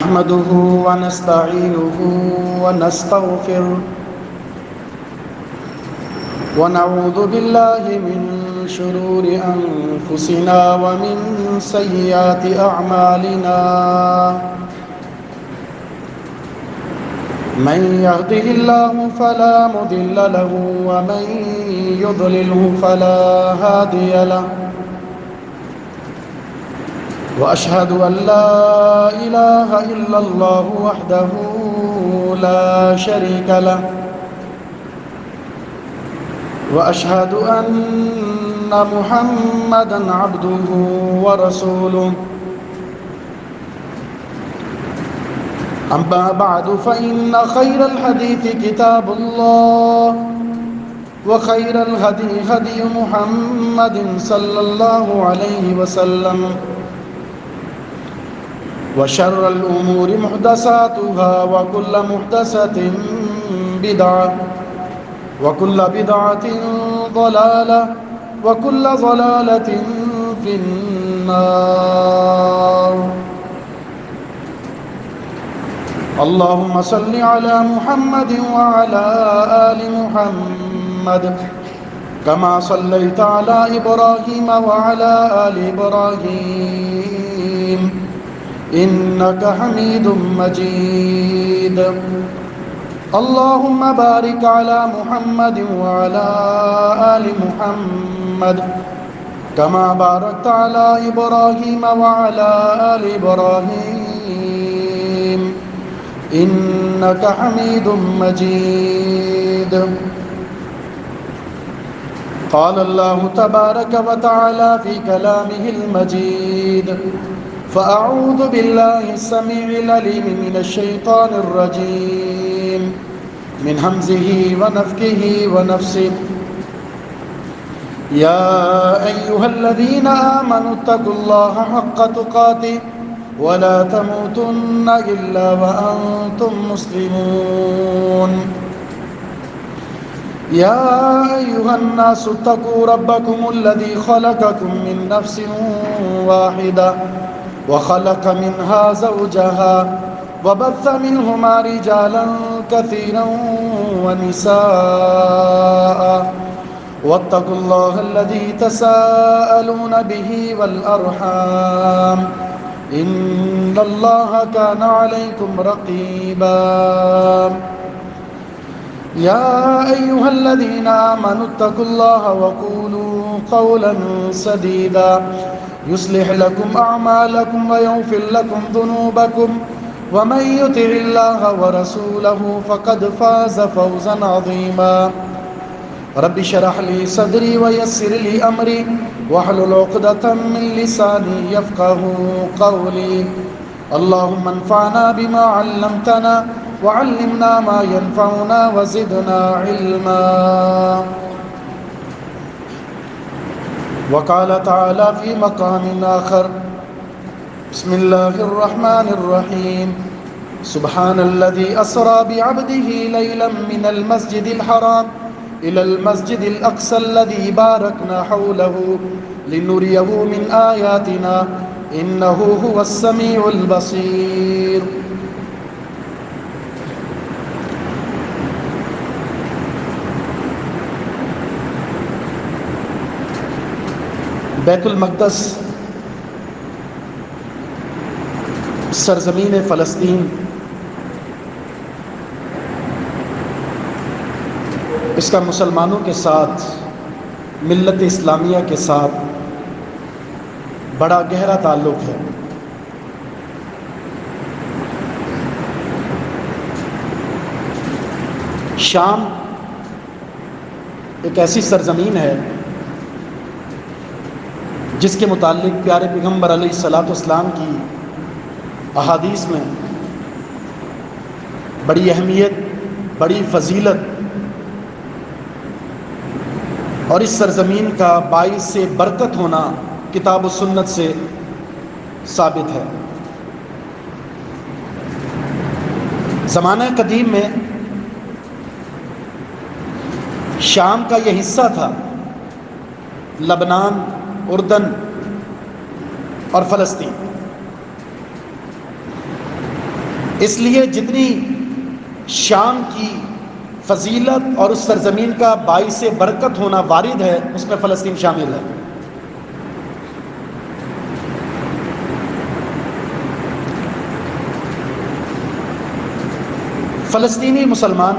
نحمده ونستعينه ونستغفره ونعوذ بالله من شرور أنفسنا ومن سيئات أعمالنا من يهده الله فلا مضل له ومن يضلله فلا هادي له وأشهد أن لا إله إلا الله وحده لا شريك له وأشهد أن محمدًا عبده ورسوله أما بعد فإن خير الحديث كتاب الله وخير الهدي هدي محمد صلى الله عليه وسلم وشر الأمور محدثاتها وكل محدثة بدعة وكل بدعة ضلالة وكل ضلالة في النار. اللهم صل على محمد وعلى آل محمد كما صليت على إبراهيم وعلى آل إبراهيم إنك حميد مجيد. اللهم بارك على محمد وعلى آل محمد كما باركت على إبراهيم وعلى آل إبراهيم إنك حميد مجيد. قال الله تبارك وتعالى في كلامه المجيد فأعوذ بالله السميع العليم من الشيطان الرجيم من همزه ونفخه ونفسه. يا أيها الذين آمنوا اتقوا الله حق تقاته ولا تموتن إلا وأنتم مسلمون. يا أيها الناس اتقوا ربكم الذي خلقكم من نفس واحدة وخلق منها زوجها وبث منهما رجالا كثيرا ونساء واتقوا الله الذي تساءلون به والأرحام إن الله كان عليكم رقيبا. يا أيها الذين آمنوا اتقوا الله وقولوا قولا سديدا يصلح لكم أعمالكم ويغفر لكم ذنوبكم ومن يطع الله ورسوله فقد فاز فوزا عظيما. رب اشرح لي صدري ويسر لي أمري واحلل عقدة من لساني يفقهوا قولي. اللهم انفعنا بما علمتنا وعلمنا ما ينفعنا وزدنا علما. وقال تعالى في مقام آخر بسم الله الرحمن الرحيم سبحان الذي أسرى بعبده ليلا من المسجد الحرام إلى المسجد الأقصى الذي باركنا حوله لنريه من آياتنا إنه هو السميع البصير. بیت المقدس سرزمین فلسطین اس کا مسلمانوں کے ساتھ ملت اسلامیہ کے ساتھ بڑا گہرا تعلق ہے. شام ایک ایسی سرزمین ہے جس کے متعلق پیارے پیغمبر علیہ الصلاۃ والسلام کی احادیث میں بڑی اہمیت، بڑی فضیلت اور اس سرزمین کا باعث سے برکت ہونا کتاب و سنت سے ثابت ہے. زمانہ قدیم میں شام کا یہ حصہ تھا، لبنان، اردن اور فلسطین. اس لیے جتنی شام کی فضیلت اور اس سرزمین کا باعث برکت ہونا وارد ہے، اس میں فلسطین شامل ہے۔ فلسطینی مسلمان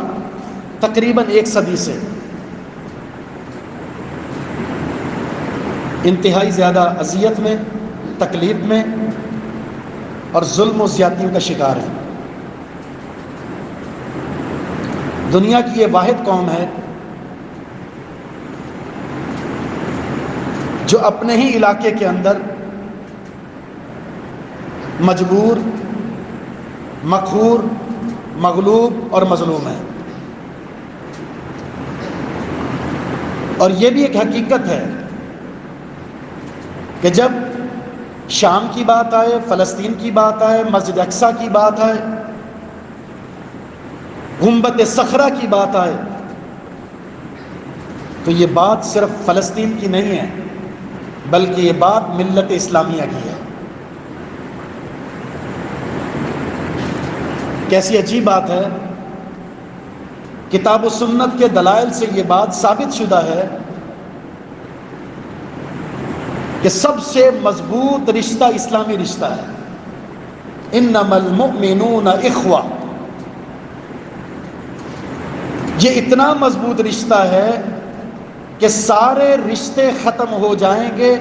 تقریباً 1 صدی سے انتہائی زیادہ اذیت میں، تکلیف میں اور ظلم و زیادتیوں کا شکار ہے۔ دنیا کی یہ واحد قوم ہے جو اپنے ہی علاقے کے اندر مجبور، مقہور، مغلوب اور مظلوم ہے۔ اور یہ بھی ایک حقیقت ہے کہ جب شام کی بات آئے، فلسطین کی بات آئے، مسجد اقصیٰ کی بات آئے، گنبد صخرہ کی بات آئے، تو یہ بات صرف فلسطین کی نہیں ہے، بلکہ یہ بات ملت اسلامیہ کی ہے۔ کیسی عجیب بات ہے، کتاب و سنت کے دلائل سے یہ بات ثابت شدہ ہے کہ سب سے مضبوط رشتہ اسلامی رشتہ ہے۔ انما المؤمنون اخوہ، یہ اتنا مضبوط رشتہ ہے کہ سارے رشتے ختم ہو جائیں گے،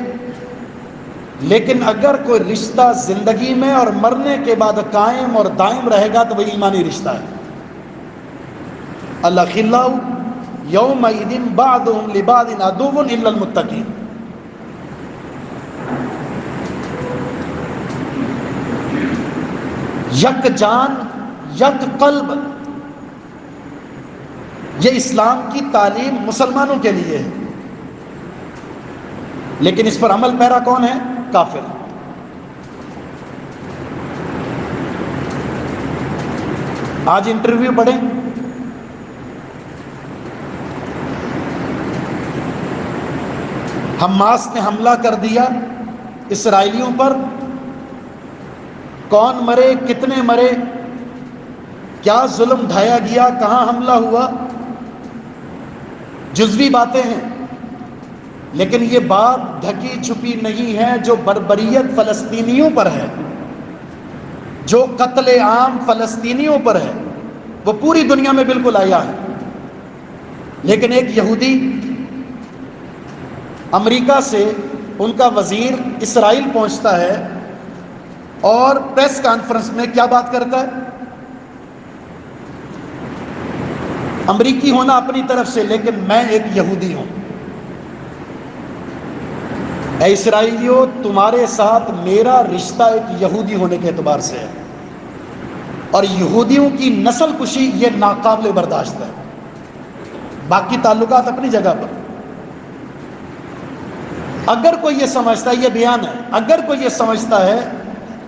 لیکن اگر کوئی رشتہ زندگی میں اور مرنے کے بعد قائم اور دائم رہے گا تو وہ ایمانی رشتہ ہے۔ الاخلاء یومئذ بعضهم لبعض عدو الا المتقین۔ یک جان، یک قلب، یہ اسلام کی تعلیم مسلمانوں کے لیے ہے، لیکن اس پر عمل پیرا کون ہے؟ کافر۔ آج انٹرویو پڑھیں، حماس نے حملہ کر دیا اسرائیلیوں پر، کون مرے، کتنے مرے، کیا ظلم ڈھایا گیا، کہاں حملہ ہوا، جزوی باتیں ہیں، لیکن یہ بات ڈھکی چھپی نہیں ہے جو بربریت فلسطینیوں پر ہے، جو قتل عام فلسطینیوں پر ہے، وہ پوری دنیا میں بالکل آیا ہے۔ لیکن ایک یہودی امریکہ سے، ان کا وزیر اسرائیل پہنچتا ہے اور پریس کانفرنس میں کیا بات کرتا ہے؟ امریکی ہونا اپنی طرف سے، لیکن میں ایک یہودی ہوں۔ اے اسرائیلیوں، تمہارے ساتھ میرا رشتہ ایک یہودی ہونے کے اعتبار سے ہے، اور یہودیوں کی نسل کشی یہ ناقابل برداشت ہے۔ باقی تعلقات اپنی جگہ پر۔ اگر کوئی یہ سمجھتا ہے، یہ بیان ہے، اگر کوئی یہ سمجھتا ہے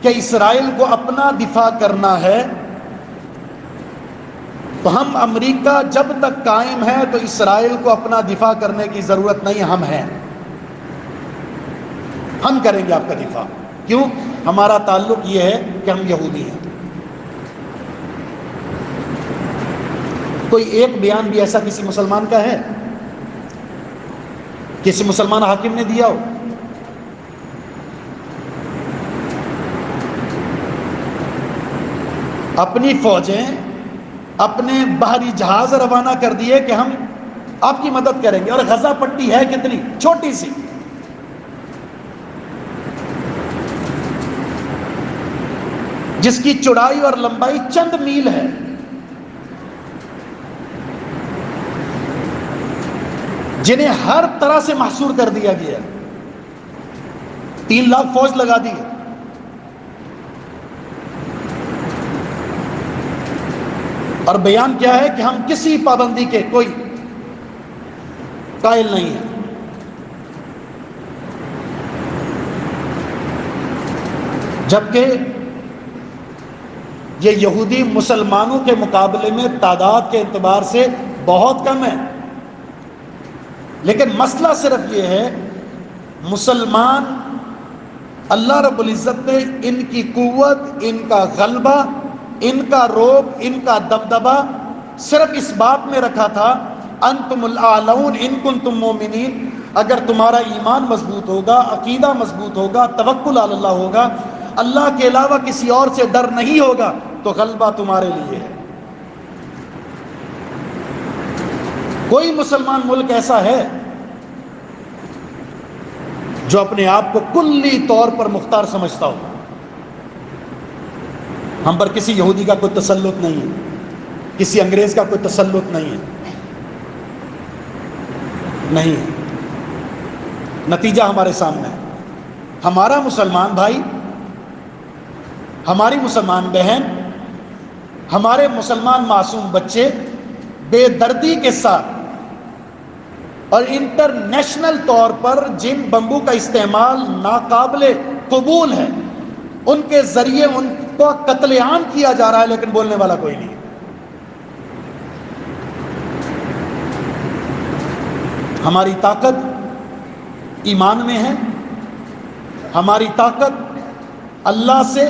کہ اسرائیل کو اپنا دفاع کرنا ہے تو ہم امریکہ جب تک قائم ہے تو اسرائیل کو اپنا دفاع کرنے کی ضرورت نہیں، ہم ہیں، ہم کریں گے آپ کا دفاع۔ کیوں؟ ہمارا تعلق یہ ہے کہ ہم یہودی ہیں۔ کوئی ایک بیان بھی ایسا کسی مسلمان کا ہے، کسی مسلمان حاکم نے دیا ہو؟ اپنی فوجیں، اپنے بحری جہاز روانہ کر دیے کہ ہم آپ کی مدد کریں گے، اور غزہ پٹی ہے کتنی چھوٹی سی، جس کی چوڑائی اور لمبائی چند میل ہے، جنہیں ہر طرح سے محصور کر دیا گیا، 3 لاکھ فوج لگا دی ہے۔ اور بیان کیا ہے کہ ہم کسی پابندی کے کوئی قائل نہیں ہے۔ جبکہ یہ یہودی مسلمانوں کے مقابلے میں تعداد کے اعتبار سے بہت کم ہے، لیکن مسئلہ صرف یہ ہے، مسلمان اللہ رب العزت نے ان کی قوت، ان کا غلبہ ان کا روب، ان کا دبدبا صرف اس بات میں رکھا تھا انتم الاعلون ان کنتم مومنین، اگر تمہارا ایمان مضبوط ہوگا، عقیدہ مضبوط ہوگا، توکل علی اللہ ہوگا، اللہ کے علاوہ کسی اور سے ڈر نہیں ہوگا، تو غلبہ تمہارے لیے ہے۔ کوئی مسلمان ملک ایسا ہے جو اپنے آپ کو کلی طور پر مختار سمجھتا ہو؟ ہم پر کسی یہودی کا کوئی تسلط نہیں ہے، کسی انگریز کا کوئی تسلط نہیں ہے، نہیں ہے۔ نتیجہ ہمارے سامنے ہے۔ ہمارا مسلمان بھائی، ہماری مسلمان بہن، ہمارے مسلمان معصوم بچے بے دردی کے ساتھ اور انٹرنیشنل طور پر جن بمبو کا استعمال ناقابل قبول ہے، ان کے ذریعے ان کو قتل عام کیا جا رہا ہے، لیکن بولنے والا کوئی نہیں۔ ہماری طاقت ایمان میں ہے، ہماری طاقت اللہ سے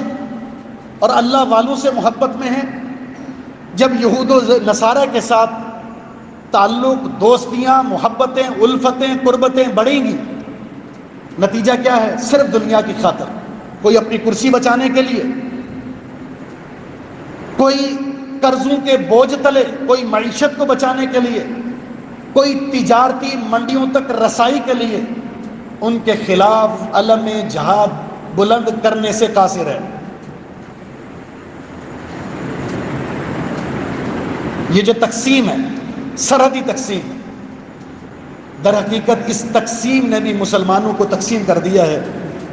اور اللہ والوں سے محبت میں ہے۔ جب یہود و نصارہ کے ساتھ تعلق، دوستیاں، محبتیں، الفتیں، قربتیں بڑھیں گی، نتیجہ کیا ہے؟ صرف دنیا کی خاطر، کوئی اپنی کرسی بچانے کے لیے، کوئی قرضوں کے بوجھ تلے، کوئی معیشت کو بچانے کے لیے، کوئی تجارتی منڈیوں تک رسائی کے لیے، ان کے خلاف علم جہاد بلند کرنے سے قاصر ہے۔ یہ جو تقسیم ہے، سرحدی تقسیم، در حقیقت اس تقسیم نے بھی مسلمانوں کو تقسیم کر دیا ہے۔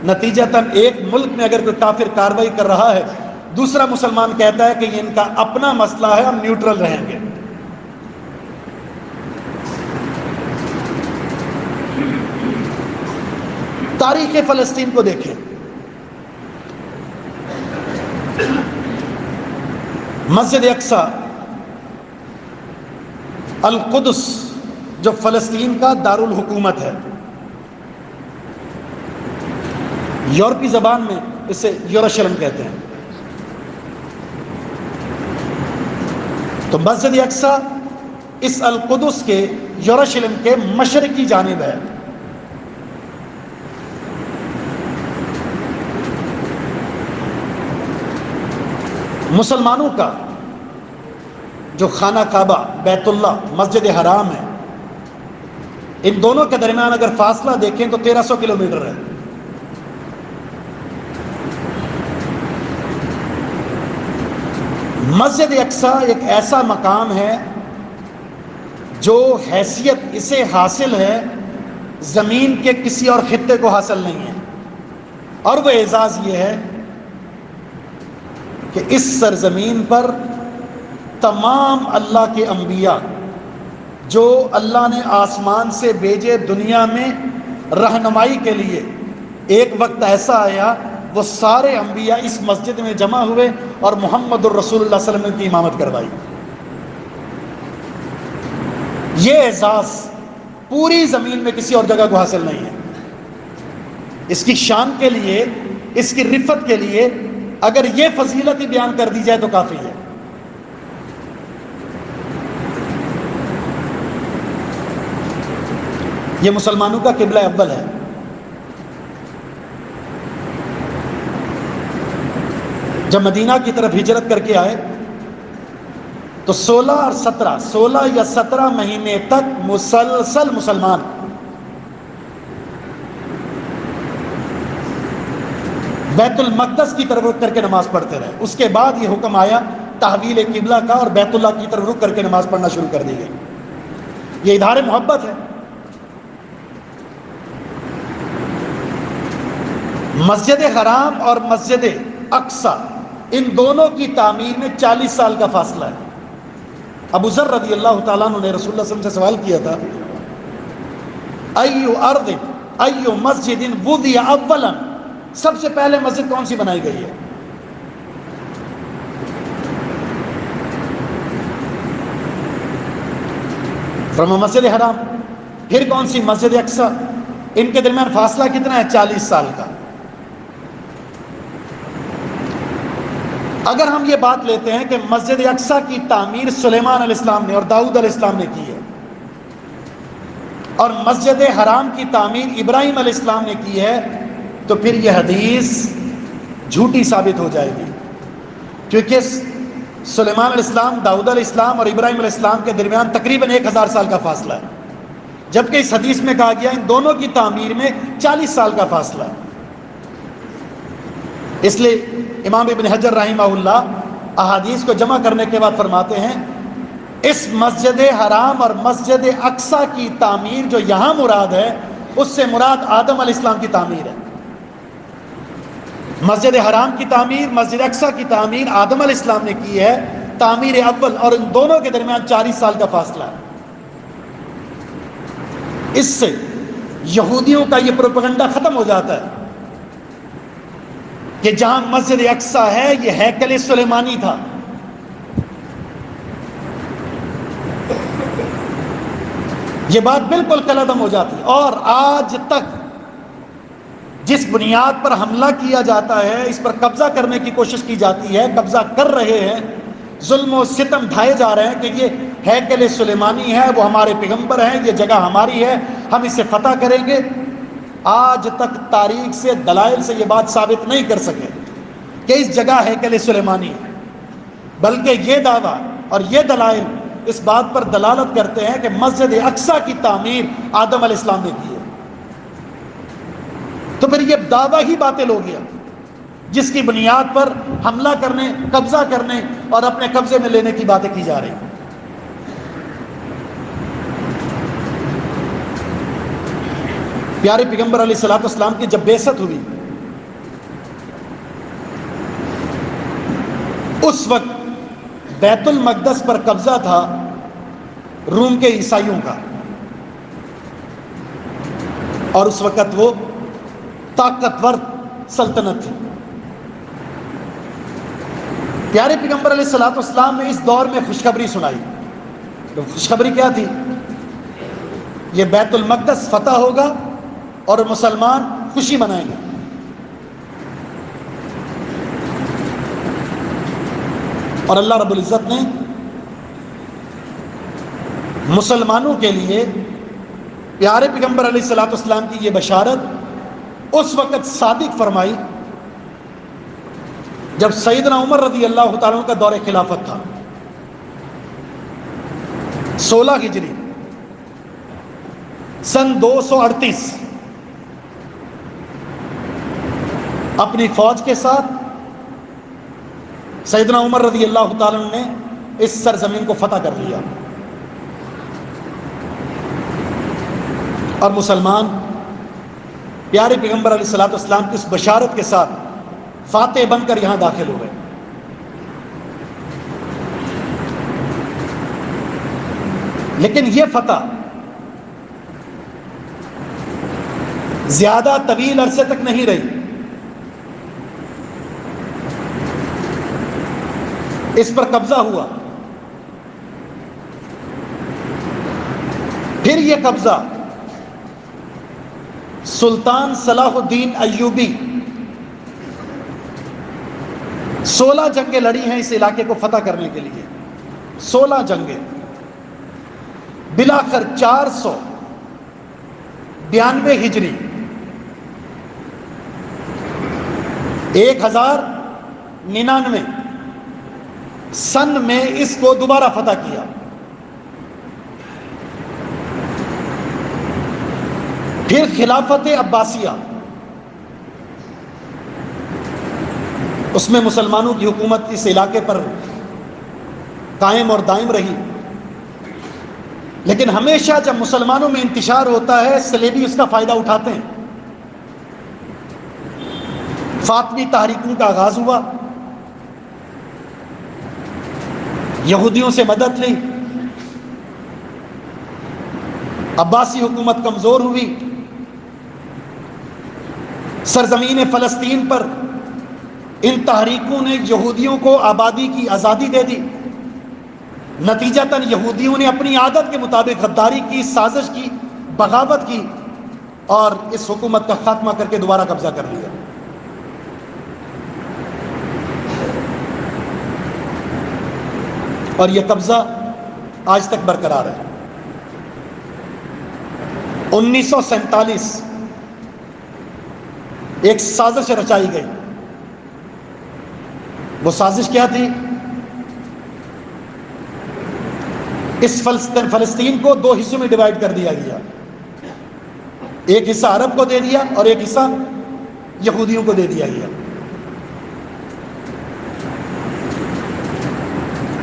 نتیجتاً ایک ملک میں اگر کوئی کافر کارروائی کر رہا ہے، دوسرا مسلمان کہتا ہے کہ یہ ان کا اپنا مسئلہ ہے، ہم نیوٹرل رہیں گے۔ تاریخ فلسطین کو دیکھیں، مسجد اقصی، القدس جو فلسطین کا دارالحکومت ہے، یورپی زبان میں اسے یروشلم کہتے ہیں، تو مسجد اقصی اس القدس کے، یروشلم کے مشرقی جانب ہے۔ مسلمانوں کا جو خانہ کعبہ، بیت اللہ، مسجد حرام ہے، ان دونوں کے درمیان اگر فاصلہ دیکھیں تو 1300 کلومیٹر ہے۔ مسجد اقصی ایک ایسا مقام ہے جو حیثیت اسے حاصل ہے، زمین کے کسی اور خطے کو حاصل نہیں ہے، اور وہ اعزاز یہ ہے کہ اس سرزمین پر تمام اللہ کے انبیاء جو اللہ نے آسمان سے بھیجے دنیا میں رہنمائی کے لیے، ایک وقت ایسا آیا وہ سارے انبیاء اس مسجد میں جمع ہوئے اور محمد الرسول اللہ صلی اللہ علیہ وسلم کی امامت کروائی۔ یہ اعزاز پوری زمین میں کسی اور جگہ کو حاصل نہیں ہے۔ اس کی شان کے لیے، اس کی رفت کے لیے اگر یہ فضیلت ہی بیان کر دی جائے تو کافی ہے۔ یہ مسلمانوں کا قبلہ اول ہے۔ جب مدینہ کی طرف ہجرت کر کے آئے تو 16 یا 17 مہینے تک مسلسل مسلمان بیت المقدس کی طرف رک کر کے نماز پڑھتے رہے۔ اس کے بعد یہ حکم آیا تحویل قبلہ کا، اور بیت اللہ کی طرف رک کر کے نماز پڑھنا شروع کر دی گئی۔ یہ اظہار محبت ہے۔ مسجد حرام اور مسجد اقصی، ان دونوں کی تعمیر میں 40 سال کا فاصلہ ہے۔ ابو ذر رضی اللہ تعالیٰ عنہ نے رسول اللہ صلی اللہ علیہ وسلم سے سوال کیا تھا، ایو ارض ایو مسجد وضع اولا، سب سے پہلے مسجد کون سی بنائی گئی ہے؟ فرمایا مسجد حرام۔ پھر کون سی؟ مسجد اقصی۔ ان کے درمیان فاصلہ کتنا ہے؟ 40 سال کا۔ اگر ہم یہ بات لیتے ہیں کہ مسجد اقصیٰ کی تعمیر سلیمان علیہ السلام نے اور داؤد علیہ السلام نے کی ہے، اور مسجد حرام کی تعمیر ابراہیم علیہ السلام نے کی ہے، تو پھر یہ حدیث جھوٹی ثابت ہو جائے گی، کیونکہ سلیمان علیہ السلام، داؤد علیہ السلام اور ابراہیم علیہ السلام کے درمیان تقریباً 1000 سال کا فاصلہ ہے، جبکہ اس حدیث میں کہا گیا ان دونوں کی تعمیر میں 40 سال کا فاصلہ ہے۔ اس لیے امام ابن حجر رحمہ اللہ احادیث کو جمع کرنے کے بعد فرماتے ہیں اس مسجد حرام اور مسجد اقصیٰ کی تعمیر جو یہاں مراد ہے، اس سے مراد آدم علیہ السلام کی تعمیر ہے۔ مسجد حرام کی تعمیر، مسجد اقصیٰ کی تعمیر آدم علیہ السلام نے کی ہے، تعمیر اول، اور ان دونوں کے درمیان 40 سال کا فاصلہ ہے۔ اس سے یہودیوں کا یہ پروپیگنڈا ختم ہو جاتا ہے کہ جہاں مسجد اقصیٰ ہے یہ ہیکل سلیمانی تھا۔ یہ بات بالکل کالعدم ہو جاتی ہے، اور آج تک جس بنیاد پر حملہ کیا جاتا ہے، اس پر قبضہ کرنے کی کوشش کی جاتی ہے، قبضہ کر رہے ہیں، ظلم و ستم ڈھائے جا رہے ہیں کہ یہ ہیکل سلیمانی ہے، وہ ہمارے پیغمبر ہیں، یہ جگہ ہماری ہے، ہم اسے فتح کریں گے، آج تک تاریخ سے، دلائل سے یہ بات ثابت نہیں کر سکے کہ اس جگہ ہیکل سلیمانی ہے، بلکہ یہ دعویٰ اور یہ دلائل اس بات پر دلالت کرتے ہیں کہ مسجد اقصیٰ کی تعمیر آدم علیہ السلام نے کی ہے۔ تو پھر یہ دعویٰ ہی باطل ہو گیا جس کی بنیاد پر حملہ کرنے، قبضہ کرنے اور اپنے قبضے میں لینے کی باتیں کی جا رہی ہیں۔ پیارے پیغمبر علیہ الصلوۃ والسلام کی جب بعثت ہوئی، اس وقت بیت المقدس پر قبضہ تھا روم کے عیسائیوں کا، اور اس وقت وہ طاقتور سلطنت تھی۔ پیارے پیغمبر علیہ الصلوۃ والسلام نے اس دور میں خوشخبری سنائی۔ تو خوشخبری کیا تھی؟ یہ بیت المقدس فتح ہوگا اور مسلمان خوشی منائیں گے۔ اور اللہ رب العزت نے مسلمانوں کے لیے پیارے پیغمبر علیہ الصلوۃ والسلام کی یہ بشارت اس وقت صادق فرمائی جب سیدنا عمر رضی اللہ تعالیٰ عنہ کا دور خلافت تھا، 16 ہجری سن 238، اپنی فوج کے ساتھ سیدنا عمر رضی اللہ تعالیٰ عنہ نے اس سرزمین کو فتح کر لیا، اور مسلمان پیارے پیغمبر علیہ الصلوۃ والسلام کی اس بشارت کے ساتھ فاتح بن کر یہاں داخل ہو گئے۔ لیکن یہ فتح زیادہ طویل عرصے تک نہیں رہی۔ اس پر قبضہ ہوا، پھر یہ قبضہ سلطان صلاح الدین ایوبی 16 جنگیں لڑی ہیں اس علاقے کو فتح کرنے کے لیے، 16 جنگیں، بلاخر 492 ہجری 1099 سن میں اس کو دوبارہ فتح کیا۔ پھر خلافت عباسیہ، اس میں مسلمانوں کی حکومت اس علاقے پر قائم اور دائم رہی، لیکن ہمیشہ جب مسلمانوں میں انتشار ہوتا ہے صلیبی اس کا فائدہ اٹھاتے ہیں۔ فاطمی تحریکوں کا آغاز ہوا، یہودیوں سے مدد لی، عباسی حکومت کمزور ہوئی، سرزمین فلسطین پر ان تحریکوں نے یہودیوں کو آبادی کی آزادی دے دی، نتیجتاً یہودیوں نے اپنی عادت کے مطابق غداری کی، سازش کی، بغاوت کی، اور اس حکومت کا خاتمہ کر کے دوبارہ قبضہ کر لیا۔ اور یہ قبضہ آج تک برقرار ہے۔ 1947 ایک سازش رچائی گئی۔ وہ سازش کیا تھی؟ اس فلسطین کو دو حصوں میں ڈیوائیڈ کر دیا گیا، ایک حصہ عرب کو دے دیا اور ایک حصہ یہودیوں کو دے دیا گیا۔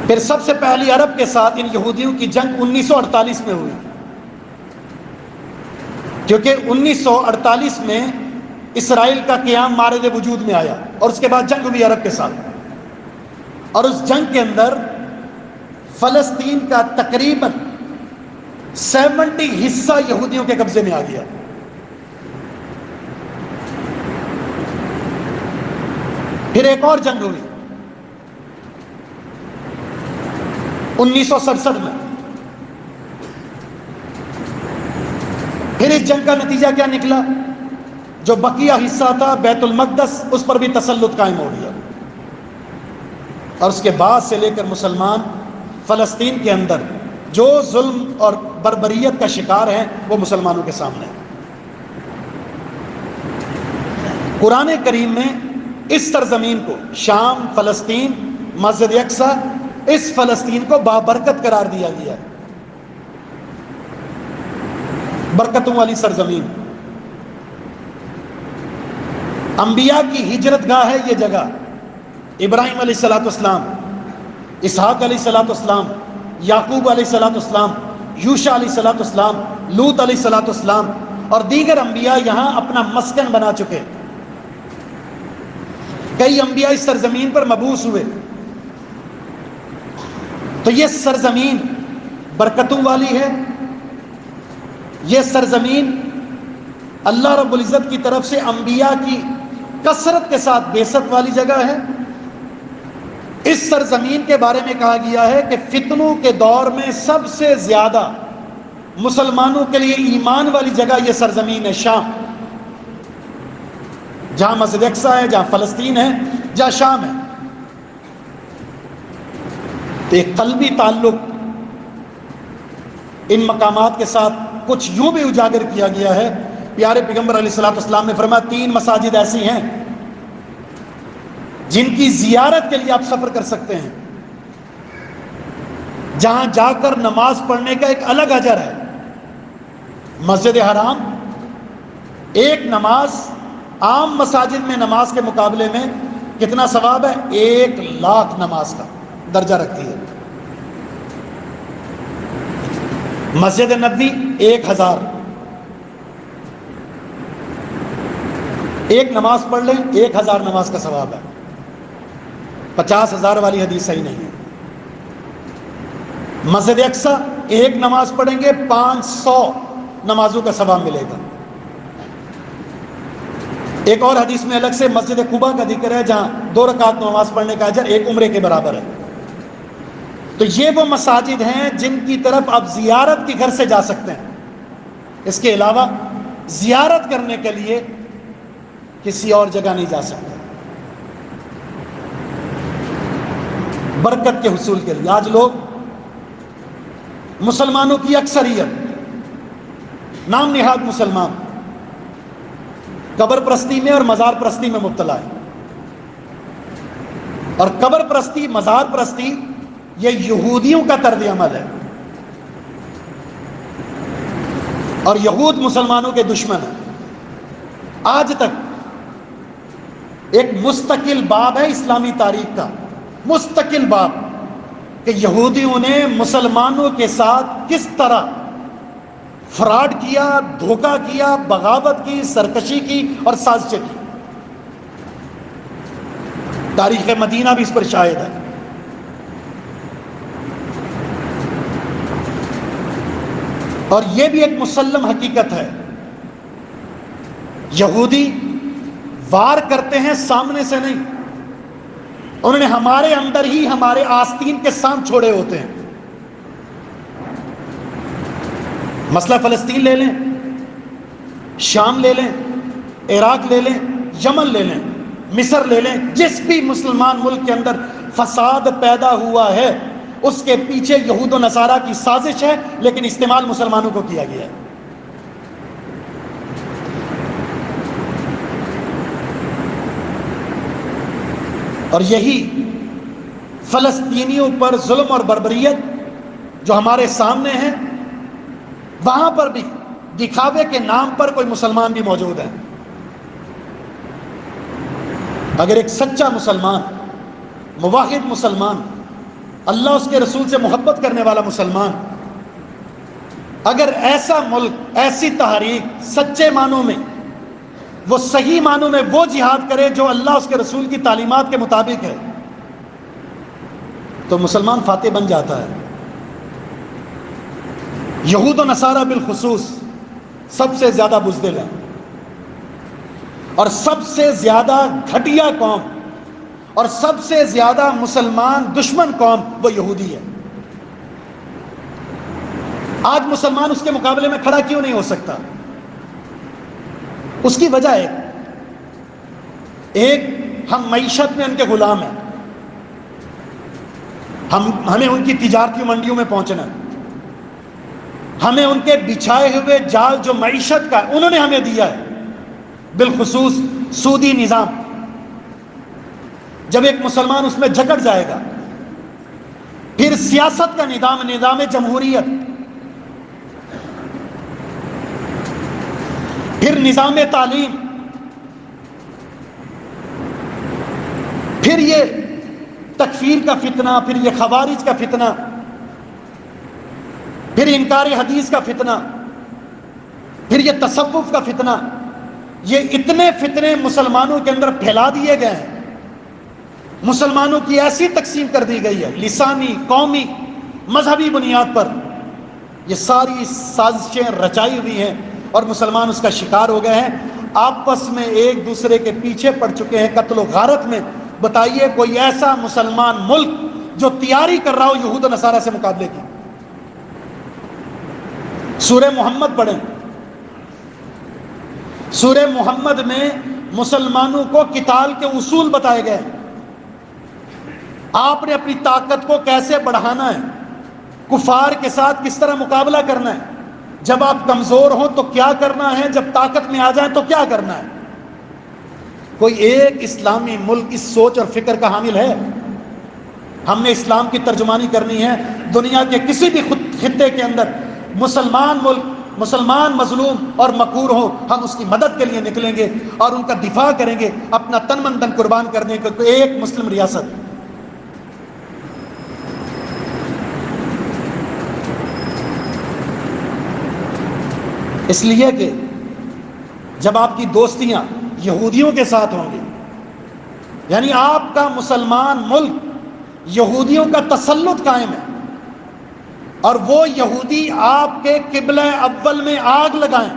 پھر سب سے پہلی عرب کے ساتھ ان یہودیوں کی جنگ 1948 میں ہوئی، کیونکہ 1948 میں اسرائیل کا قیام مارد وجود میں آیا اور اس کے بعد جنگ ہوئی عرب کے ساتھ، اور اس جنگ کے اندر فلسطین کا تقریباً 70 حصہ یہودیوں کے قبضے میں آ گیا۔ پھر ایک اور جنگ ہوئی 1967 میں۔ پھر اس جنگ کا نتیجہ کیا نکلا؟ جو بقیہ حصہ تھا بیت المقدس، اس پر بھی تسلط قائم ہو گیا، اور اس کے بعد سے لے کر مسلمان فلسطین کے اندر جو ظلم اور بربریت کا شکار ہیں وہ مسلمانوں کے سامنے ہے۔ قرآن کریم میں اس سرزمین کو، شام، فلسطین، مسجد اقصی، اس فلسطین کو بابرکت قرار دیا گیا ہے، برکتوں والی سرزمین۔ انبیاء کی ہجرت گاہ ہے یہ جگہ۔ ابراہیم علیہ السلام، اسحاق علیہ السلام، یعقوب علیہ السلام، یوشع علیہ السلام، لوط علیہ السلام اور دیگر انبیاء یہاں اپنا مسکن بنا چکے۔ کئی انبیاء اس سرزمین پر مبعوث ہوئے۔ تو یہ سرزمین برکتوں والی ہے، یہ سرزمین اللہ رب العزت کی طرف سے انبیاء کی کثرت کے ساتھ بعثت والی جگہ ہے۔ اس سرزمین کے بارے میں کہا گیا ہے کہ فتنوں کے دور میں سب سے زیادہ مسلمانوں کے لیے ایمان والی جگہ یہ سرزمین ہے، شام، جہاں مسجد اقصی ہے، جہاں فلسطین ہے، جہاں شام ہے۔ تو ایک قلبی تعلق ان مقامات کے ساتھ کچھ یوں بھی اجاگر کیا گیا ہے۔ پیارے پیغمبر علیہ السلام نے فرمایا 3 مساجد ایسی ہیں جن کی زیارت کے لیے آپ سفر کر سکتے ہیں، جہاں جا کر نماز پڑھنے کا ایک الگ اجر ہے۔ مسجد حرام، ایک نماز عام مساجد میں نماز کے مقابلے میں کتنا ثواب ہے؟ 1,00,000 نماز کا درجہ رکھتی ہے۔ مسجد نبوی 1,000، ایک نماز پڑھ لیں 1,000 نماز کا ثواب ہے۔ 50,000 والی حدیث صحیح نہیں ہے۔ مسجد اقصی ایک نماز پڑھیں گے 500 نمازوں کا ثواب ملے گا۔ ایک اور حدیث میں الگ سے مسجد قباء کا ذکر ہے جہاں 2 رکعت نماز پڑھنے کا اجر 1 عمرے کے برابر ہے۔ تو یہ وہ مساجد ہیں جن کی طرف آپ زیارت کے گھر سے جا سکتے ہیں، اس کے علاوہ زیارت کرنے کے لیے کسی اور جگہ نہیں جا سکتے برکت کے حصول کے لیے۔ آج لوگ، مسلمانوں کی اکثریت، نام نہاد مسلمان، قبر پرستی میں اور مزار پرستی میں مبتلا ہے، اور قبر پرستی، مزار پرستی یہ یہودیوں کا طرز عمل ہے، اور یہود مسلمانوں کے دشمن ہیں۔ آج تک ایک مستقل باب ہے اسلامی تاریخ کا، مستقل باب، کہ یہودیوں نے مسلمانوں کے ساتھ کس طرح فراڈ کیا، دھوکہ کیا، بغاوت کی، سرکشی کی اور سازشیں کی۔ تاریخ مدینہ بھی اس پر شاہد ہے۔ اور یہ بھی ایک مسلم حقیقت ہے، یہودی وار کرتے ہیں سامنے سے نہیں، انہوں نے ہمارے اندر ہی ہمارے آستین کے سام چھوڑے ہوتے ہیں۔ مسئلہ فلسطین لے لیں، شام لے لیں، عراق لے لیں، یمن لے لیں، مصر لے لیں، جس بھی مسلمان ملک کے اندر فساد پیدا ہوا ہے اس کے پیچھے یہود و نصارہ کی سازش ہے، لیکن استعمال مسلمانوں کو کیا گیا ہے۔ اور یہی فلسطینیوں پر ظلم اور بربریت جو ہمارے سامنے ہے، وہاں پر بھی دکھاوے کے نام پر کوئی مسلمان بھی موجود ہے۔ اگر ایک سچا مسلمان، موحد مسلمان، اللہ اس کے رسول سے محبت کرنے والا مسلمان، اگر ایسا ملک، ایسی تحریک سچے معنوں میں، وہ صحیح معنوں میں وہ جہاد کرے جو اللہ اس کے رسول کی تعلیمات کے مطابق ہے، تو مسلمان فاتح بن جاتا ہے۔ یہود و نصارہ بالخصوص سب سے زیادہ بزدل ہے، اور سب سے زیادہ گھٹیا قوم اور سب سے زیادہ مسلمان دشمن قوم وہ یہودی ہے۔ آج مسلمان اس کے مقابلے میں کھڑا کیوں نہیں ہو سکتا؟ اس کی وجہ ہے ایک، ہم معیشت میں ان کے غلام ہیں، ہمیں ان کی تجارتی منڈیوں میں پہنچنا ہے، ہمیں ان کے بچھائے ہوئے جال جو معیشت کا انہوں نے ہمیں دیا ہے، بالخصوص سودی نظام۔ جب ایک مسلمان اس میں جکڑ جائے گا، پھر سیاست کا نظام جمہوریت، پھر نظام تعلیم، پھر یہ تکفیر کا فتنہ، پھر یہ خوارج کا فتنہ، پھر انکار حدیث کا فتنہ، پھر یہ تصوف کا فتنہ، یہ اتنے فتنے مسلمانوں کے اندر پھیلا دیے گئے ہیں، مسلمانوں کی ایسی تقسیم کر دی گئی ہے لسانی، قومی، مذہبی بنیاد پر، یہ ساری سازشیں رچائی ہوئی ہیں اور مسلمان اس کا شکار ہو گئے ہیں، آپس میں ایک دوسرے کے پیچھے پڑ چکے ہیں قتل و غارت میں۔ بتائیے کوئی ایسا مسلمان ملک جو تیاری کر رہا ہو یہود و نصارہ سے مقابلے کی؟ سورہ محمد پڑھیں، سورہ محمد میں مسلمانوں کو قتال کے اصول بتائے گئے، آپ نے اپنی طاقت کو کیسے بڑھانا ہے، کفار کے ساتھ کس طرح مقابلہ کرنا ہے، جب آپ کمزور ہوں تو کیا کرنا ہے، جب طاقت میں آ جائیں تو کیا کرنا ہے۔ کوئی ایک اسلامی ملک اس سوچ اور فکر کا حامل ہے؟ ہم نے اسلام کی ترجمانی کرنی ہے، دنیا کے کسی بھی خطے کے اندر مسلمان ملک، مسلمان مظلوم اور مقہور ہو، ہم اس کی مدد کے لیے نکلیں گے اور ان کا دفاع کریں گے، اپنا تن من دن قربان کر دیں گے۔ ایک مسلم ریاست، اس لیے کہ جب آپ کی دوستیاں یہودیوں کے ساتھ ہوں گی، یعنی آپ کا مسلمان ملک یہودیوں کا تسلط قائم ہے، اور وہ یہودی آپ کے قبلہ اول میں آگ لگائیں،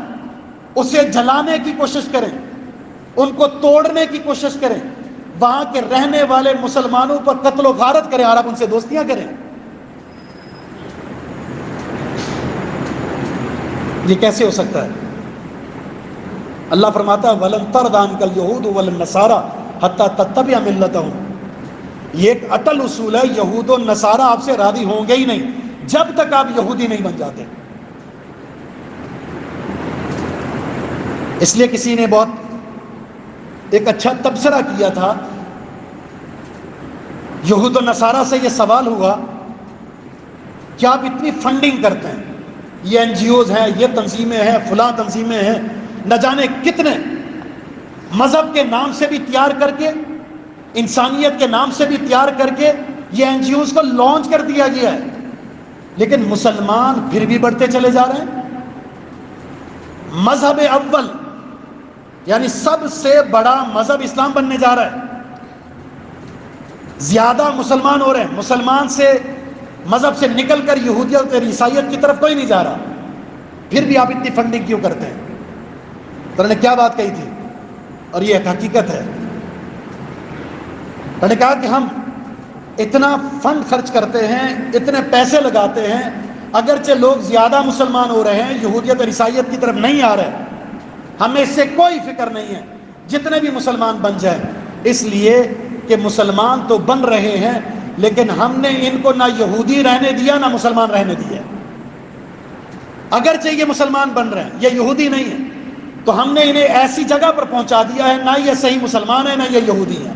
اسے جلانے کی کوشش کریں، ان کو توڑنے کی کوشش کریں، وہاں کے رہنے والے مسلمانوں پر قتل و غارت کریں، اور آپ ان سے دوستیاں کریں، یہ کیسے ہو سکتا ہے؟ اللہ فرماتا ہے وَلَن تَرْضَ عَنْكَ الْيَهُودُ وَلَا النَّصَارَىٰ حَتَّىٰ تَتَّبِعَ مِلَّتَهُمْ۔ یہ ایک اٹل اصول ہے، یہود و نصارہ آپ سے راضی ہوں گے ہی نہیں جب تک آپ یہودی نہیں بن جاتے۔ اس لیے کسی نے بہت ایک اچھا تبصرہ کیا تھا، یہود و نصارہ سے یہ سوال ہوا کہ آپ اتنی فنڈنگ کرتے ہیں، یہ این جی اوز ہیں، یہ تنظیمیں ہیں، فلاں تنظیمیں ہیں، نہ جانے کتنے مذہب کے نام سے بھی تیار کر کے، انسانیت کے نام سے بھی تیار کر کے یہ این جی اوز کو لانچ کر دیا گیا ہے، لیکن مسلمان پھر بھی بڑھتے چلے جا رہے ہیں۔ مذہب اول یعنی سب سے بڑا مذہب اسلام بننے جا رہا ہے، زیادہ مسلمان ہو رہے ہیں، مسلمان سے مذہب سے نکل کر یہودیت اور عیسائیت کی طرف کوئی نہیں جا رہا، پھر بھی آپ اتنی فنڈنگ کیوں کرتے ہیں؟ تو انہوں نے کیا بات کہی تھی، اور یہ ایک حقیقت ہے، انہوں نے کہا کہ ہم اتنا فنڈ خرچ کرتے ہیں، اتنے پیسے لگاتے ہیں، اگرچہ لوگ زیادہ مسلمان ہو رہے ہیں، یہودیت اور عیسائیت کی طرف نہیں آ رہے، ہمیں اس سے کوئی فکر نہیں ہے، جتنے بھی مسلمان بن جائیں، اس لیے کہ مسلمان تو بن رہے ہیں، لیکن ہم نے ان کو نہ یہودی رہنے دیا نہ مسلمان رہنے دیا. اگرچہ یہ مسلمان بن رہے ہیں، یہ یہودی نہیں ہے، تو ہم نے انہیں ایسی جگہ پر پہنچا دیا ہے، نہ یہ صحیح مسلمان ہے نہ یہ یہودی ہے.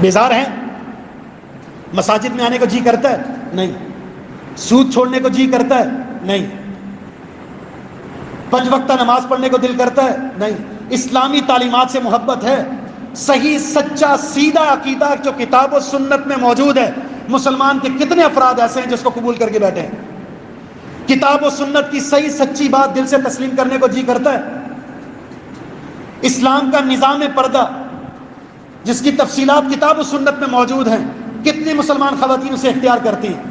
بیزار ہیں؟ مساجد میں آنے کو جی کرتا ہے؟ نہیں. سود چھوڑنے کو جی کرتا ہے؟ نہیں. 5 وقتہ نماز پڑھنے کو دل کرتا ہے؟ نہیں. اسلامی تعلیمات سے محبت ہے. صحیح سچا سیدھا عقیدہ جو کتاب و سنت میں موجود ہے، مسلمان کے کتنے افراد ایسے ہیں جس کو قبول کر کے بیٹھے ہیں؟ کتاب و سنت کی صحیح سچی بات دل سے تسلیم کرنے کو جی کرتا ہے؟ اسلام کا نظام پردہ جس کی تفصیلات کتاب و سنت میں موجود ہیں، کتنی مسلمان خواتین اسے اختیار کرتی ہیں؟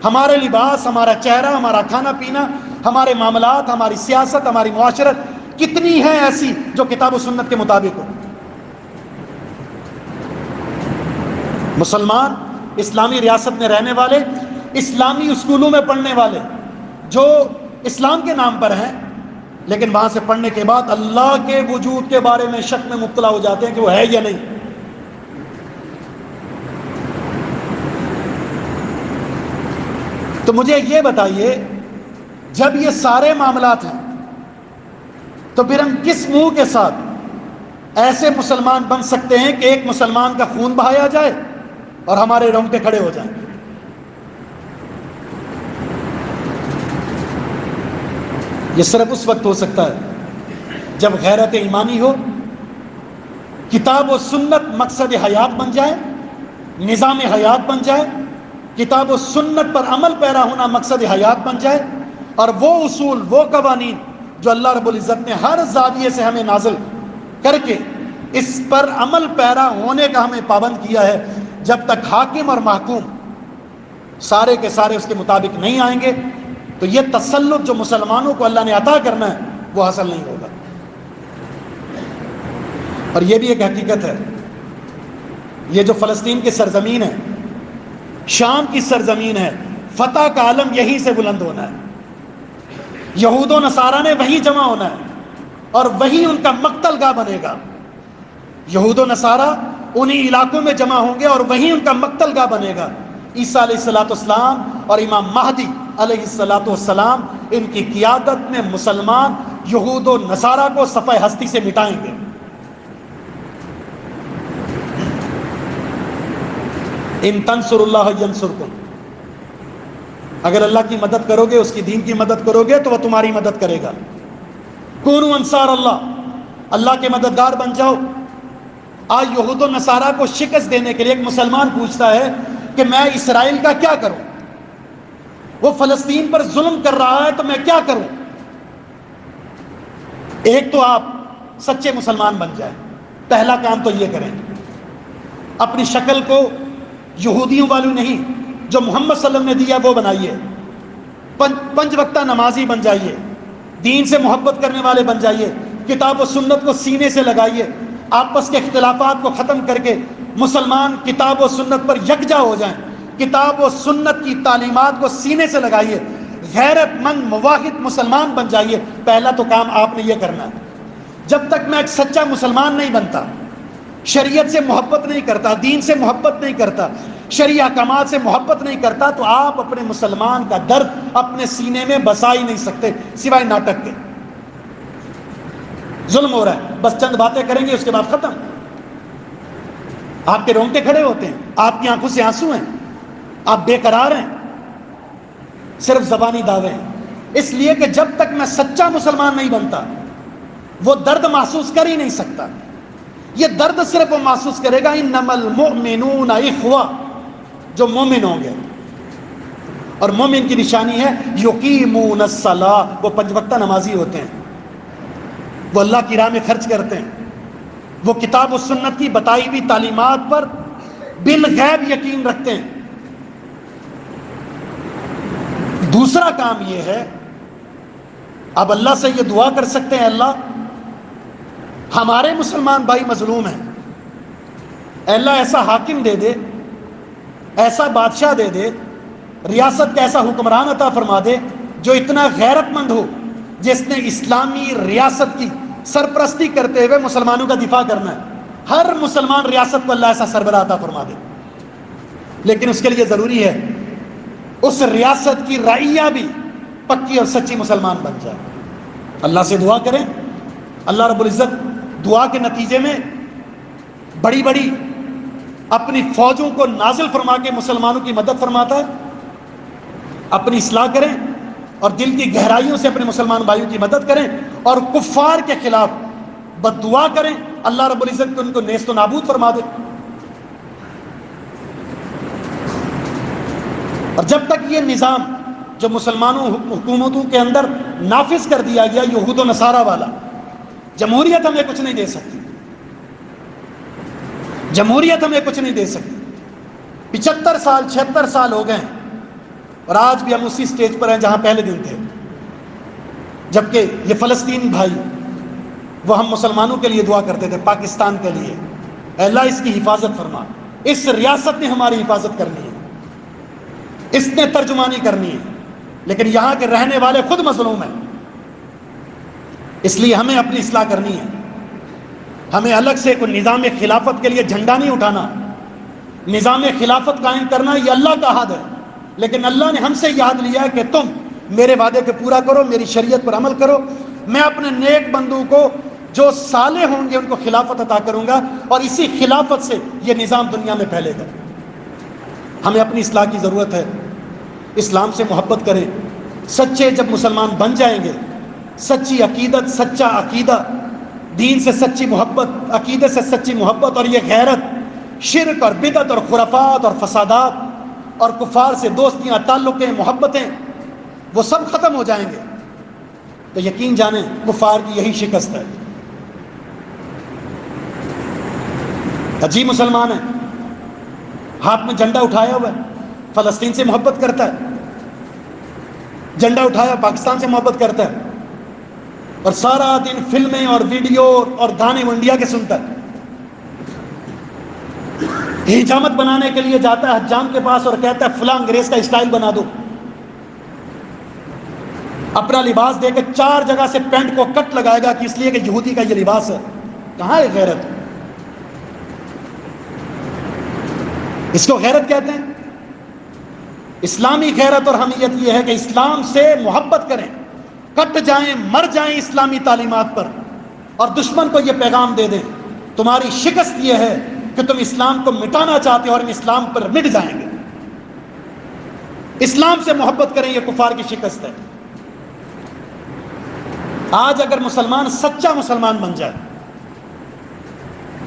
ہمارے لباس، ہمارا چہرہ، ہمارا کھانا پینا، ہمارے معاملات، ہماری سیاست، ہماری معاشرت کتنی ہیں ایسی جو کتاب و سنت کے مطابق ہو؟ مسلمان اسلامی ریاست میں رہنے والے، اسلامی اسکولوں میں پڑھنے والے، جو اسلام کے نام پر ہیں لیکن وہاں سے پڑھنے کے بعد اللہ کے وجود کے بارے میں شک میں مبتلا ہو جاتے ہیں کہ وہ ہے یا نہیں. تو مجھے یہ بتائیے، جب یہ سارے معاملات ہیں تو پھر ہم کس منہ کے ساتھ ایسے مسلمان بن سکتے ہیں کہ ایک مسلمان کا خون بہایا جائے اور ہمارے رونگٹے کھڑے ہو جائیں؟ یہ صرف اس وقت ہو سکتا ہے جب غیرت ایمانی ہو، کتاب و سنت مقصد حیات بن جائے، نظام حیات بن جائے، کتاب و سنت پر عمل پیرا ہونا مقصد حیات بن جائے، اور وہ اصول، وہ قوانین جو اللہ رب العزت نے ہر زاویے سے ہمیں نازل کر کے اس پر عمل پیرا ہونے کا ہمیں پابند کیا ہے، جب تک حاکم اور محکوم سارے کے سارے اس کے مطابق نہیں آئیں گے تو یہ تسلط جو مسلمانوں کو اللہ نے عطا کرنا ہے وہ حاصل نہیں ہوگا. اور یہ بھی ایک حقیقت ہے، یہ جو فلسطین کی سرزمین ہے، شام کی سرزمین ہے، فتح کا علم یہیں سے بلند ہونا ہے. یہود و نصارہ نے وہیں جمع ہونا ہے اور وہیں ان کا مقتل گاہ بنے گا. یہود و نصارہ انہی علاقوں میں جمع ہوں گے اور وہیں ان کا مقتل گاہ بنے گا. عیسیٰ علیہ السلام اور امام مہدی علیہ السلام ان کی قیادت میں مسلمان یہود و نصارہ کو صفحہ ہستی سے مٹائیں گے. ان تنصر اللہ ینصرکم، اگر اللہ کی مدد کرو گے، اس کی دین کی مدد کرو گے تو وہ تمہاری مدد کرے گا. کونوا انصار اللہ، اللہ کے مددگار بن جاؤ. آج یہود و نصارہ کو شکست دینے کے لیے ایک مسلمان پوچھتا ہے کہ میں اسرائیل کا کیا کروں؟ وہ فلسطین پر ظلم کر رہا ہے تو میں کیا کروں؟ ایک تو آپ سچے مسلمان بن جائیں، پہلا کام تو یہ کریں، اپنی شکل کو یہودیوں والوں نہیں جو محمد صلی اللہ علیہ وسلم نے دیا وہ بنائیے. 5 وقتہ نمازی بن جائیے، دین سے محبت کرنے والے بن جائیے، کتاب و سنت کو سینے سے لگائیے، آپس کے اختلافات کو ختم کر کے مسلمان کتاب و سنت پر یکجا ہو جائیں، کتاب و سنت کی تعلیمات کو سینے سے لگائیے، غیرت مند مواحد مسلمان بن جائیے. پہلا تو کام آپ نے یہ کرنا ہے. جب تک میں ایک سچا مسلمان نہیں بنتا، شریعت سے محبت نہیں کرتا، دین سے محبت نہیں کرتا، شرعی احکامات سے محبت نہیں کرتا، تو آپ اپنے مسلمان کا درد اپنے سینے میں بسا ہی نہیں سکتے سوائے ناٹک کے. ظلم ہو رہا ہے، بس چند باتیں کریں گے اس کے بعد ختم. آپ کے رونگٹے کھڑے ہوتے ہیں، آپ کی آنکھوں سے آنسو ہیں، آپ بے قرار ہیں، صرف زبانی دعوے ہیں. اس لیے کہ جب تک میں سچا مسلمان نہیں بنتا وہ درد محسوس کر ہی نہیں سکتا. یہ درد صرف وہ محسوس کرے گا انما المؤمنون اخوہ، جو مومن ہوں گے. اور مومن کی نشانی ہے یقیمون الصلاۃ، وہ 5 وقتہ نمازی ہوتے ہیں، وہ اللہ کی راہ میں خرچ کرتے ہیں، وہ کتاب و سنت کی بتائی ہوئی تعلیمات پر بالغیب یقین رکھتے ہیں. دوسرا کام یہ ہے، اب اللہ سے یہ دعا کر سکتے ہیں، اللہ ہمارے مسلمان بھائی مظلوم ہیں، اے اللہ ایسا حاکم دے دے، ایسا بادشاہ دے دے، ریاست کا ایسا حکمران عطا فرما دے جو اتنا غیرت مند ہو، جس نے اسلامی ریاست کی سرپرستی کرتے ہوئے مسلمانوں کا دفاع کرنا ہے. ہر مسلمان ریاست کو اللہ ایسا سربراہ عطا فرما دے، لیکن اس کے لیے ضروری ہے اس ریاست کی رعیہ بھی پکی اور سچی مسلمان بن جائے۔ اللہ سے دعا کریں، اللہ رب العزت دعا کے نتیجے میں بڑی بڑی اپنی فوجوں کو نازل فرما کے مسلمانوں کی مدد فرماتا ہے۔ اپنی اصلاح کریں اور دل کی گہرائیوں سے اپنے مسلمان بھائیوں کی مدد کریں، اور کفار کے خلاف بد دعا کریں، اللہ رب العزت ان کو نیست و نابود فرما دے۔ اور جب تک یہ نظام جو مسلمانوں حکومتوں کے اندر نافذ کر دیا گیا یہود و نصارہ والا، جمہوریت ہمیں کچھ نہیں دے سکتی، جمہوریت ہمیں کچھ نہیں دے سکتی۔ 75 سال 76 سال ہو گئے ہیں اور آج بھی ہم اسی سٹیج پر ہیں جہاں پہلے دن تھے، جبکہ یہ فلسطین بھائی وہ ہم مسلمانوں کے لیے دعا کرتے تھے، پاکستان کے لیے، اے اللہ اس کی حفاظت فرما، اس ریاست نے ہماری حفاظت کرنی ہے، اس نے ترجمانی کرنی ہے، لیکن یہاں کے رہنے والے خود مظلوم ہیں، اس لیے ہمیں اپنی اصلاح کرنی ہے۔ ہمیں الگ سے کوئی نظام خلافت کے لیے جھنڈا نہیں اٹھانا، نظام خلافت قائم کرنا یہ اللہ کا عہد ہے، لیکن اللہ نے ہم سے یہ عہد لیا ہے کہ تم میرے وعدے کو پورا کرو، میری شریعت پر عمل کرو، میں اپنے نیک بندوں کو جو صالح ہوں گے ان کو خلافت عطا کروں گا، اور اسی خلافت سے یہ نظام دنیا میں پھیلے گا۔ ہمیں اپنی اصلاح کی ضرورت ہے، اسلام سے محبت کریں۔ سچے جب مسلمان بن جائیں گے، سچی عقیدت، سچا عقیدہ، دین سے سچی محبت، عقیدے سے سچی محبت، اور یہ غیرت، شرک اور بدعت اور خرافات اور فسادات اور کفار سے دوستیاں، تعلقیں، محبتیں، وہ سب ختم ہو جائیں گے، تو یقین جانیں کفار کی یہی شکست ہے۔ عجیب مسلمان ہے، ہاتھ میں جھنڈا اٹھایا ہوا ہے، فلسطین سے محبت کرتا ہے، جھنڈا اٹھایا پاکستان سے محبت کرتا ہے، اور سارا دن فلمیں اور ویڈیو اور گانے انڈیا کے سنتا ہے، حجامت بنانے کے لیے جاتا ہے حجام کے پاس اور کہتا ہے فلاں انگریز کا اسٹائل بنا دو، اپنا لباس دے کے 4 جگہ سے پینٹ کو کٹ لگائے گا کہ اس لیے کہ یہودی کا یہ لباس ہے۔ کہاں ہے غیرت؟ اس کو غیرت کہتے ہیں؟ اسلامی غیرت اور حمیت یہ ہے کہ اسلام سے محبت کریں، کٹ جائیں، مر جائیں اسلامی تعلیمات پر، اور دشمن کو یہ پیغام دے دیں تمہاری شکست یہ ہے کہ تم اسلام کو مٹانا چاہتے ہو اور ہم اسلام پر مٹ جائیں گے۔ اسلام سے محبت کریں، یہ کفار کی شکست ہے۔ آج اگر مسلمان سچا مسلمان بن جائے،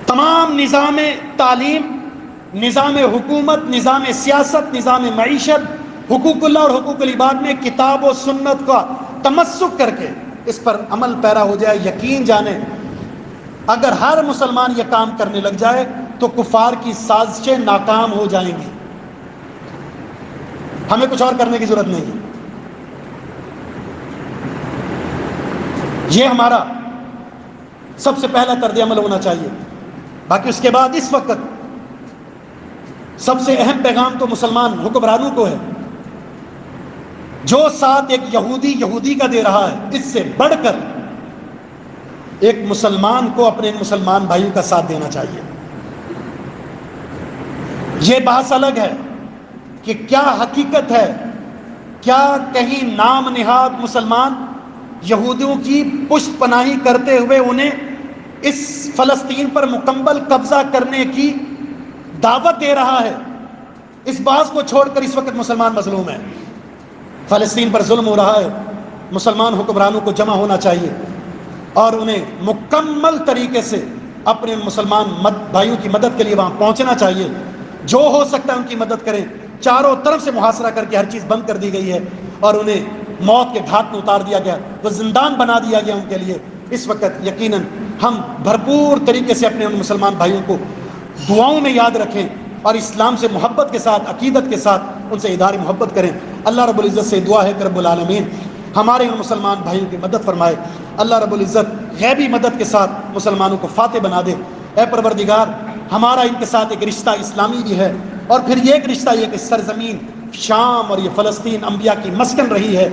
تمام نظام تعلیم، نظام حکومت، نظام سیاست، نظام معیشت، حقوق اللہ اور حقوق العباد میں کتاب و سنت کا تمسک کر کے اس پر عمل پیرا ہو جائے، یقین جانیں اگر ہر مسلمان یہ کام کرنے لگ جائے تو کفار کی سازشیں ناکام ہو جائیں گی۔ ہمیں کچھ اور کرنے کی ضرورت نہیں ہے، یہ ہمارا سب سے پہلا طرز عمل ہونا چاہیے۔ باقی اس کے بعد اس وقت سب سے اہم پیغام تو مسلمان حکمرانوں کو ہے، جو ساتھ ایک یہودی کا دے رہا ہے، اس سے بڑھ کر ایک مسلمان کو اپنے مسلمان بھائیوں کا ساتھ دینا چاہیے۔ یہ بحث الگ ہے کہ کیا حقیقت ہے، کیا کہیں نام نہاد مسلمان یہودیوں کی پشت پناہی کرتے ہوئے انہیں اس فلسطین پر مکمل قبضہ کرنے کی دعوت دے رہا ہے؟ اس بحث کو چھوڑ کر اس وقت مسلمان مظلوم ہیں، فلسطین پر ظلم ہو رہا ہے۔ مسلمان حکمرانوں کو جمع ہونا چاہیے اور انہیں مکمل طریقے سے اپنے مسلمان بھائیوں کی مدد کے لیے وہاں پہنچنا چاہیے، جو ہو سکتا ہے ان کی مدد کریں۔ چاروں طرف سے محاصرہ کر کے ہر چیز بند کر دی گئی ہے اور انہیں موت کے گھاٹ میں اتار دیا گیا، وہ زندان بنا دیا گیا ان کے لیے۔ اس وقت یقیناً ہم بھرپور طریقے سے اپنے ان مسلمان بھائیوں کو دعاؤں میں یاد رکھیں اور اسلام سے محبت کے ساتھ، عقیدت کے ساتھ ان سے اظہار محبت کریں۔ اللہ رب العزت سے دعا ہے کہ رب العالمین ہمارے ان مسلمان بھائیوں کی مدد فرمائے۔ اللہ رب العزت غیبی مدد کے ساتھ مسلمانوں کو فاتح بنا دے۔ اے پروردگار، ہمارا ان کے ساتھ ایک رشتہ اسلامی بھی ہے، اور پھر یہ ایک رشتہ یہ کہ سرزمین شام اور یہ فلسطین انبیاء کی مسکن رہی ہے،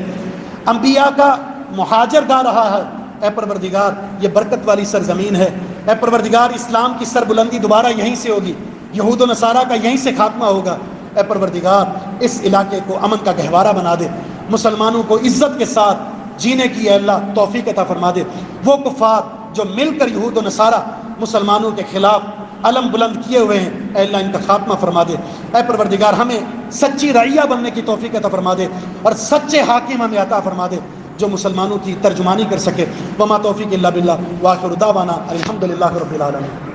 انبیاء کا مہاجر گاہ رہا ہے۔ اے پروردگار، یہ برکت والی سرزمین ہے، اے پروردگار اسلام کی سربلندی دوبارہ یہیں سے ہوگی، یہود و نصارہ کا یہیں سے خاتمہ ہوگا۔ اے پروردگار اس علاقے کو امن کا گہوارہ بنا دے، مسلمانوں کو عزت کے ساتھ جینے کی اے اللہ توفیق عطا فرما دے۔ وہ کفار جو مل کر یہود و نصارہ مسلمانوں کے خلاف علم بلند کیے ہوئے ہیں، اے اللہ ان کا خاتمہ فرما دے۔ اے پروردگار ہمیں سچی رعیہ بننے کی توفیق عطا فرما دے، اور سچے حاکم ہمیں عطا فرما دے جو مسلمانوں کی ترجمانی کر سکے۔ وما توفیق الا باللہ، وآخر دعوانا الحمدللہ رب العالمین۔